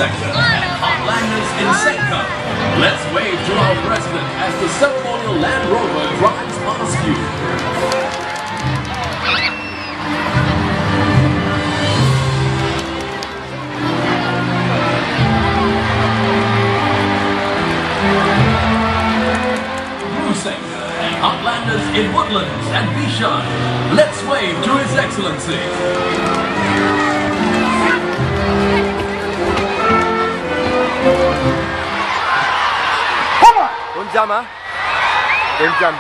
sector and Heartlanders in Senka. Let's wave to our president as the ceremonial Land Rover drives past you. Senka and Heartlanders in Woodlands and Bishan. Let's wave to His Excellency. Đếm dăm á? Đếm dăm.